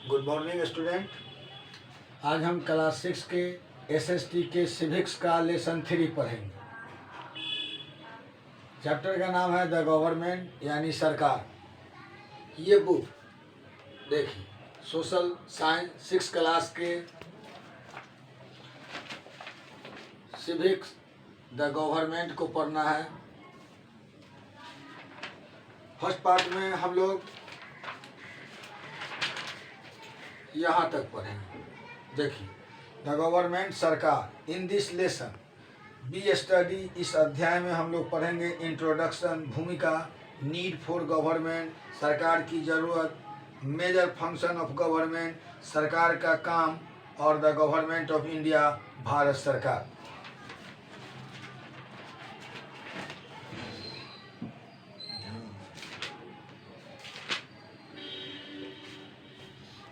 Good morning student. आज हम class 6 के एसएसटी के सिविक्स का लेसन 3 पढ़ेंगे। चैप्टर का नाम है द गवर्नमेंट यानी सरकार। ये बुक देखिए, सोशल साइंस 6 क्लास के सिविक्स द गवर्नमेंट को पढ़ना है। फर्स्ट पार्ट में हम लोग यहाँ तक पढ़ेंगे। देखिए, द गवर्नमेंट सरकार। In this lesson we study, इस अध्याय में हम लोग पढ़ेंगे इंट्रोडक्शन, भूमिका, नीड फॉर गवर्नमेंट, सरकार की ज़रूरत, मेजर फंक्शन ऑफ गवर्नमेंट, सरकार का काम, और the government of India, Bharat सरकार।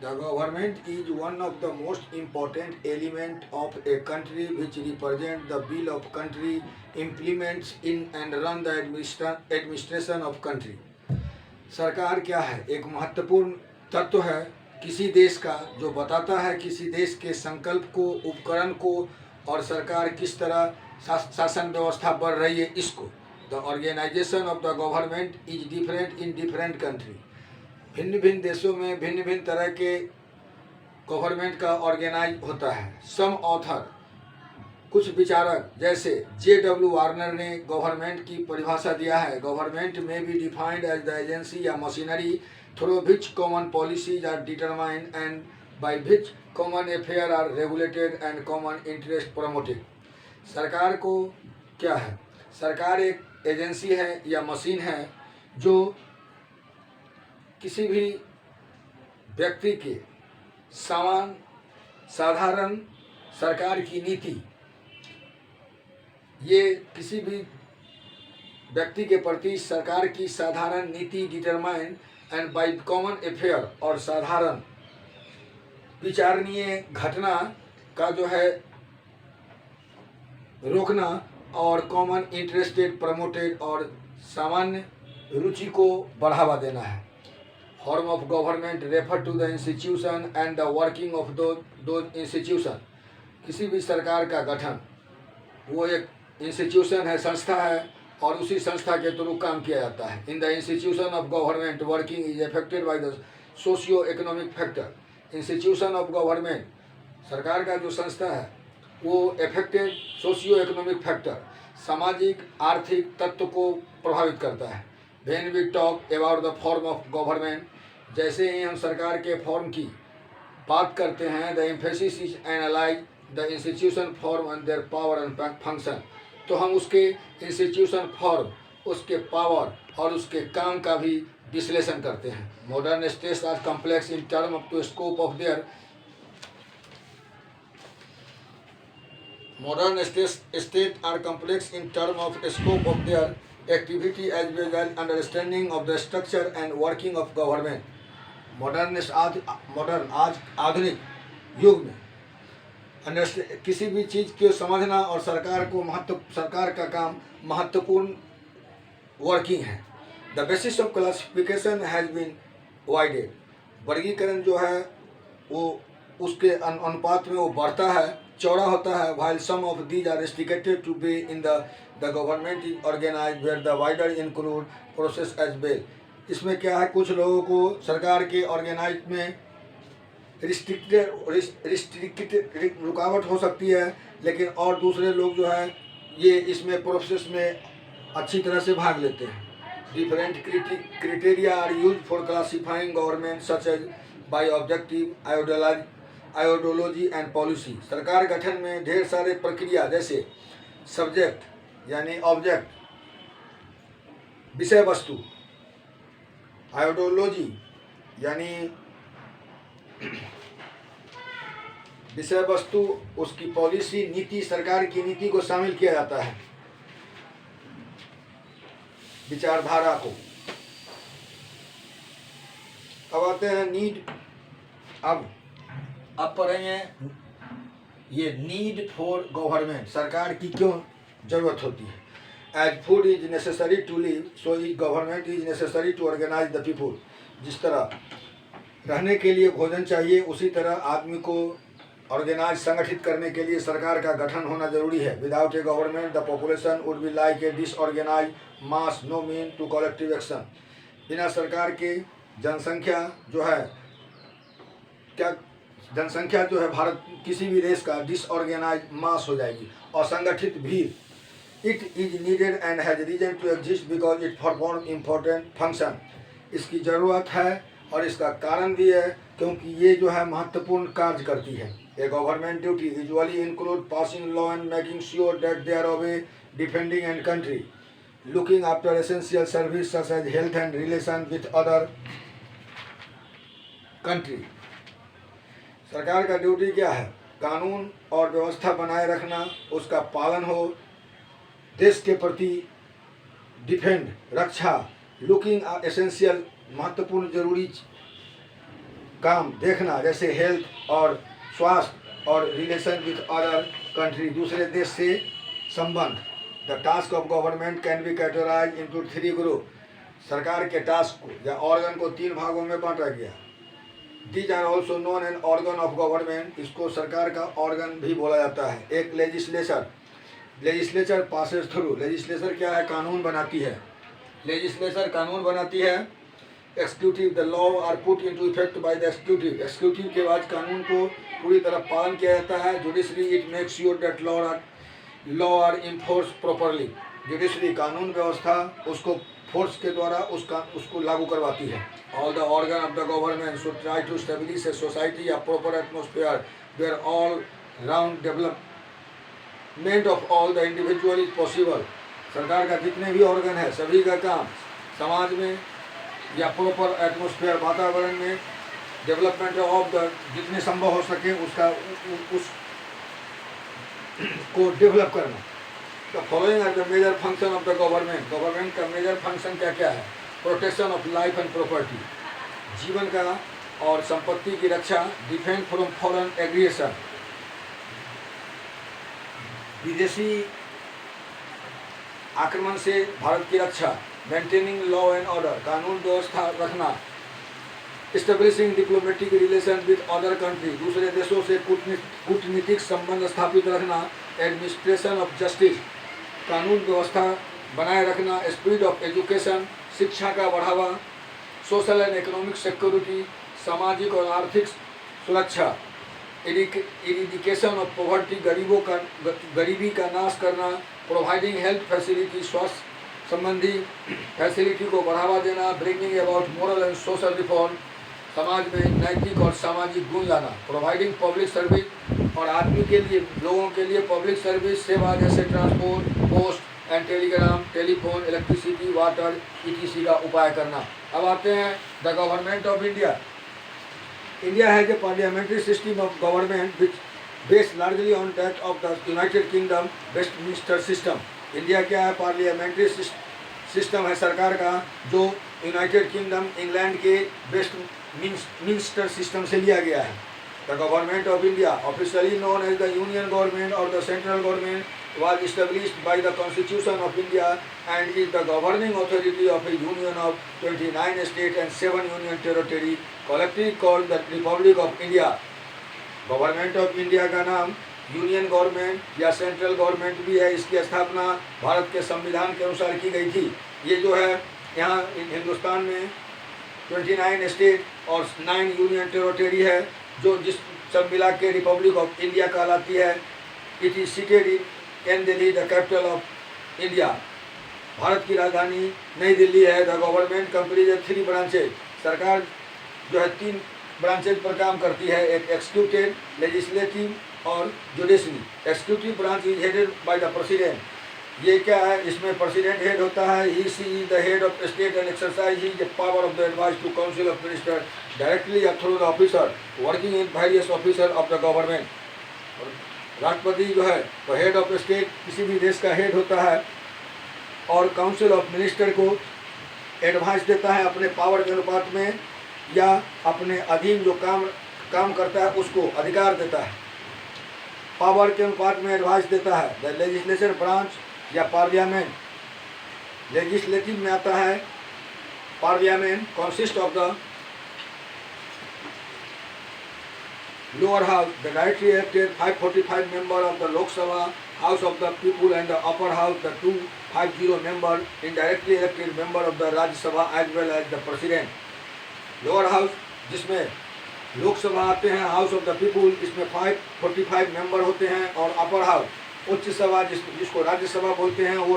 The government is one of the most important element of a country which represent the will of country, implements in and run the administration of country। सरकार क्या है? एक महत्वपूर्ण तत्व है किसी देश का, जो बताता है किसी देश के संकल्प को, उपकरण को, और सरकार किस तरह शासन व्यवस्था बढ़ रही है इसको। The organisation of the government is different in different country. भिन्न भिन्न देशों में भिन्न भिन्न तरह के गवर्नमेंट का ऑर्गेनाइज होता है। सम ऑथर, कुछ विचारक जैसे J.W. वार्नर ने गवर्नमेंट की परिभाषा दिया है। गवर्नमेंट में be defined as the agency या machinery through which common policies are determined and by which common affair are regulated and common interest promoted. सरकार को क्या है? सरकार एक एजेंसी है या मशीन है जो किसी भी व्यक्ति के साधारण सरकार की नीति, ये किसी भी व्यक्ति के प्रति सरकार की साधारण नीति determine and by common affair, और साधारण विचारणीय घटना का जो है रोकना, और कॉमन इंटरेस्टेड प्रमोटेड, और सामान्य रुचि को बढ़ावा देना है। Form of government refer to the institution and the working of those institution. किसी भी सरकार का गठन, वो एक इंस्टीट्यूशन है, संस्था है, और उसी संस्था के थ्रू काम किया जाता है। In the institution of government working is affected by the socio economic factor. Institution of government, सरकार का जो संस्था है, वो अफेक्टेड सोशियो इकोनॉमिक फैक्टर, सामाजिक आर्थिक तत्व को प्रभावित करता है। When we talk about the form of government, जैसे ही हम सरकार के फॉर्म की बात करते हैं, the emphasis is analyze the institution form and their power and function, तो हम उसके इंस्टीट्यूशन फॉर्म, उसके पावर और उसके काम का भी विश्लेषण करते हैं। Modern states are complex in term of to scope of their state are complex in terms of scope of their activity as well as understanding of the structure and working of government। Modern आज आधुनिक युग में किसी भी चीज़ को समझना और सरकार का काम महत्वपूर्ण वर्किंग है। The basis of classification has been वाइडेड। वर्गीकरण जो है वो उसके अनुपात में वो बढ़ता है, चौड़ा होता है। while some of these are restricted to be in the government is organized where the wider include process as well। इसमें क्या है, कुछ लोगों को सरकार के ऑर्गेनाइज में रिस्ट्रिक्टेड रुकावट हो सकती है, लेकिन और दूसरे लोग जो है ये इसमें प्रोसेस में अच्छी तरह से भाग लेते हैं। Different criteria are use for classifying government such as by objective, ideology and policy. सरकार गठन में ढेर सारे प्रक्रिया जैसे सब्जेक्ट यानी ऑब्जेक्ट, विषय वस्तु, आइडियोलॉजी यानी विषय वस्तु, उसकी पॉलिसी, नीति, सरकार की नीति को शामिल किया जाता है, विचारधारा को। अब आते हैं नीड। अब पढ़ेंगे ये नीड फॉर गवर्नमेंट, सरकार की क्यों जरूरत होती है। As food is necessary to live, so is government is necessary to organise the people. जिस तरह रहने के लिए भोजन चाहिए, उसी तरह आदमी को ऑर्गेनाइज संगठित करने के लिए सरकार का गठन होना जरूरी है। Without a government the population would be like a disorganise mass, no mean to collective action. बिना सरकार के जनसंख्या जो है भारत किसी भी देश का डिसऑर्गेनाइज मास हो जाएगी, असंगठित भीड़। It is needed and has reason to exist because it perform important function. इसकी ज़रूरत है और इसका कारण भी है क्योंकि ये जो है महत्वपूर्ण कार्य करती है। A government duty usually include passing law and making sure that they are obey, defending and country, looking after essential service such as health and relation with other country. सरकार का ड्यूटी क्या है? कानून और व्यवस्था बनाए रखना, उसका पालन हो, देश के प्रति डिफेंड, रक्षा, लुकिंग एसेंशियल, महत्वपूर्ण जरूरी काम देखना, जैसे हेल्थ और स्वास्थ्य, और रिलेशन विथ अदर कंट्री, दूसरे देश से संबंध। The task of government can be categorize into 3 group. सरकार के टास्क को या ऑर्गन को 3 भागों में बांटा गया। These are also known an organ of government, इसको सरकार का ऑर्गन भी बोला जाता है। एक legislature, legislature passes through. Legislature क्या है? कानून बनाती है। लेजिस्लेचर कानून बनाती है। Executive, the law are put into effect by the executive. Executive के बाद कानून को पूरी तरह पालन किया जाता है। Judiciary, it makes sure that law are enforce properly. Judiciary, कानून व्यवस्था, उसको फोर्स के द्वारा उसको लागू करवाती है। All the organ of the government should try to establish a society, a proper atmosphere where all round development of all the individual is possible. सरकार का जितने भी ऑर्गन है, सभी का काम समाज में या प्रॉपर एटमोस्फेयर, वातावरण में डेवलपमेंट ऑफ द, जितने संभव हो सके उसका को डेवलप करना। The following are the major function of the government. Government का मेजर फंक्शन क्या क्या है? Protection of life and property, जीवन का और संपत्ति की रक्षा। डिफेंड फ्रॉम फॉरेन एग्रेशन, विदेशी आक्रमण से भारत की रक्षा। मेंटेनिंग लॉ एंड ऑर्डर, कानून व्यवस्था रखना। Establishing diplomatic relation with other country, दूसरे देशों से कूटनीतिक संबंध स्थापित रखना। एडमिनिस्ट्रेशन ऑफ जस्टिस, कानून व्यवस्था बनाए रखना। स्पीड ऑफ एजुकेशन, शिक्षा का बढ़ावा। सोशल एंड इकोनॉमिक सिक्योरिटी, सामाजिक और आर्थिक सुरक्षा। इरिडिकेशन ऑफ पॉवर्टी, गरीबी का नाश करना। प्रोवाइडिंग हेल्थ फैसिलिटी, स्वास्थ्य संबंधी फैसिलिटी को बढ़ावा देना। Bringing about moral and social reform, समाज में नैतिक और सामाजिक गुण लाना। प्रोवाइडिंग पब्लिक सर्विस, और आदमी के लिए, लोगों के लिए पब्लिक सर्विस सेवा जैसे transport, post and telegram, telephone, electricity, water, etc का उपाय करना। अब आते हैं the government of India. India has a parliamentary system of government which based largely on that of the United Kingdom Westminster system. India क्या है? Parliamentary system है सरकार का, जो यूनाइटेड किंगडम इंग्लैंड के वेस्टमिनिस्टर सिस्टम से लिया गया है। The government of India, officially known as the union government और the central government, was established by the Constitution of India and is the governing authority of a union of 29 states and 7 union territory, collectively called the Republic of India. Government of India का नाम union government या central government भी है। इसकी स्थापना भारत के संविधान के अनुसार की गई थी। ये जो है यहाँ हिंदुस्तान में 29 स्टेट और 9 यूनियन टेरिटरी है, जो जिस सब मिला के रिपब्लिक ऑफ इंडिया कहलाती है। It is seated in Delhi, the capital of India. Bharat की राजधानी नई दिल्ली है। द गवर्नमेंट कंप्रीज 3 ब्रांचेज, सरकार जो है 3 ब्रांचेज पर काम करती है। एक एक्सिक्यूटिव, लेजिस्लेटिव और judiciary. Executive branch is headed by the president. ये क्या है? इसमें प्रेसिडेंट हेड होता है। He she is the head of state and exercise the power of the advice to council of minister directly या through the officer working in various officer of the government. राष्ट्रपति जो है वो head of state, किसी भी देश का head होता है, और काउंसिल ऑफ मिनिस्टर को एडवाइस देता है अपने पावर के अनुपात में, या अपने अधीन जो काम करता है उसको अधिकार देता है, पावर के अनुपात में एडवाइस देता है। द लेजिस्लेचर ब्रांच या पार्लियामेंट, लेजिस्लेटिव में आता है parliament, consist of the Lower house, the directly elected 545 member of the Lok Sabha, House of the People, and the upper house, the 250 member indirectly elected member of the Rajya Sabha as well as the president. Lower house जिसमें लोकसभा आते हैं, house of the people, इसमें 545 member होते हैं, और upper house उच्च सभा जिसको राज्यसभा बोलते हैं वो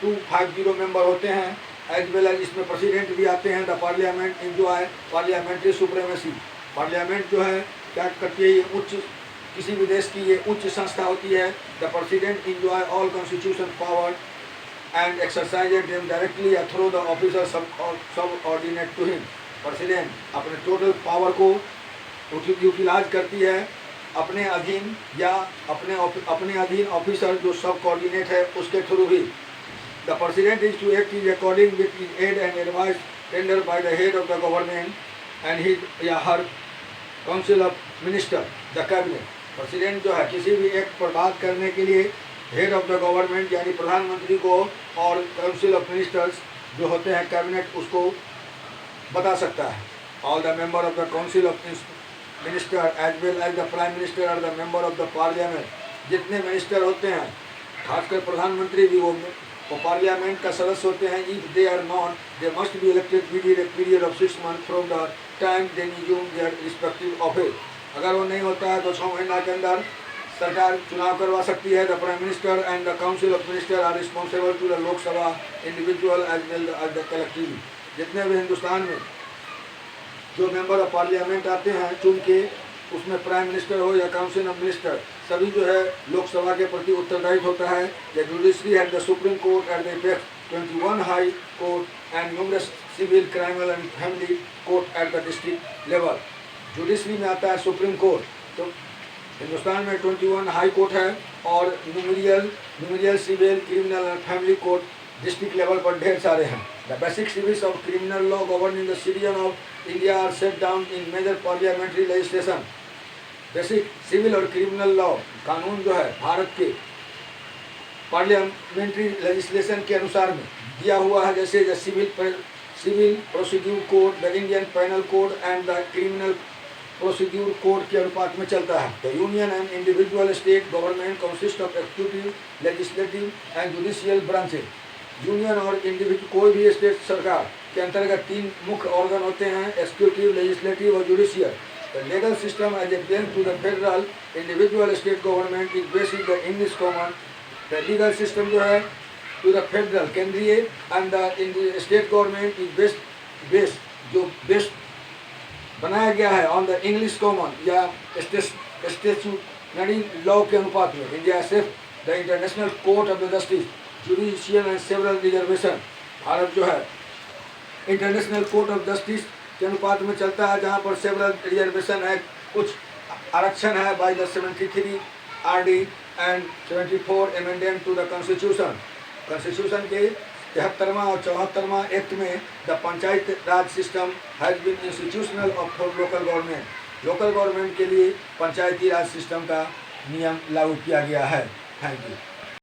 250 मेंबर होते हैं, एज वेल एज इसमें प्रेसिडेंट भी आते हैं। The parliament enjoy parliamentary supremacy, parliament जो है क्या करती है, ये उच्च किसी भी देश की ये उच्च संस्था होती है। The president enjoy all constitution power and exercise them directly through the officer सब ऑर्डिनेट टू हिम। प्रेसिडेंट अपने टोटल पावर को यूटिलाइज करती है अपने अधीन या अपने अधीन ऑफिसर जो सब कोऑर्डिनेट है उसके थ्रू भी। The president is to act is according with aid and advice tender by the head of the government and his या her council of minister the cabinet. President जो है किसी भी एक्ट पर बात करने के लिए हेड ऑफ द गवर्नमेंट यानी प्रधानमंत्री को और काउंसिल ऑफ मिनिस्टर्स जो होते हैं कैबिनेट उसको बता सकता है। All the member of the council of minister as well as the prime minister और the member of the parliament, जितने मिनिस्टर होते हैं खासकर प्रधानमंत्री भी वो पार्लियामेंट का सदस्य होते हैं। If they are not they must be elected with a period of 6 months from the time they resume their respective office. अगर वो नहीं होता है तो 6 महीना के अंदर सरकार चुनाव करवा सकती है। The prime minister and the council of minister are responsible to the Lok Sabha individual as well as the collective. जितने भी हिंदुस्तान में जो मेंबर ऑफ पार्लियामेंट आते हैं चुन के, उसमें प्राइम मिनिस्टर हो या काउंसिल ऑफ मिनिस्टर, सभी जो है लोकसभा के प्रति उत्तरदायित्व होता है। The judiciary at the supreme court at the effect 21 high court and numerous civil criminal and family court at the district level. Judiciary में आता है सुप्रीम कोर्ट, तो हिंदुस्तान में 21 हाई कोर्ट है और numerous civil criminal and family court district level पर ढेर सारे हैं। The basic civils of criminal law governing the citizen of India are set down in major parliamentary legislation. Basic civil और criminal law कानून जो है भारत के पार्लियामेंट्री लेजिस्लेशन के अनुसार में दिया हुआ है, जैसे the civil procedure code, the Indian penal code and the criminal procedure code के अनुपात में चलता है। The union and individual state government consist of executive, legislative and judicial branches. Union और इंडिविजुअल कोई भी स्टेट सरकार के अंतर्गत 3 मुख्य ऑर्गन होते हैं, एक्जीक्यूटिव, लेजिस्लेटिव और judicial. The legal system as a belt to the federal individual state government is basic the English common. The legal system जो है टू द फेडरल केंद्रीय and the state government is based बनाया गया है on the English common या statutory law के अनुपात में। India safe the international court of the justice judicial and several reservation. भारत जो है इंटरनेशनल कोर्ट ऑफ जस्टिस के अनुपात में चलता है, जहाँ पर सेवरल रिजर्वेशन है, कुछ आरक्षण है by the 73 RD and 74 amendment to the constitution. Constitution के 73वां और 74वां एक्ट में the panchayat raj system has been institutional of for local government. Local government के लिए पंचायती राज सिस्टम का नियम लागू किया गया है। Thank you.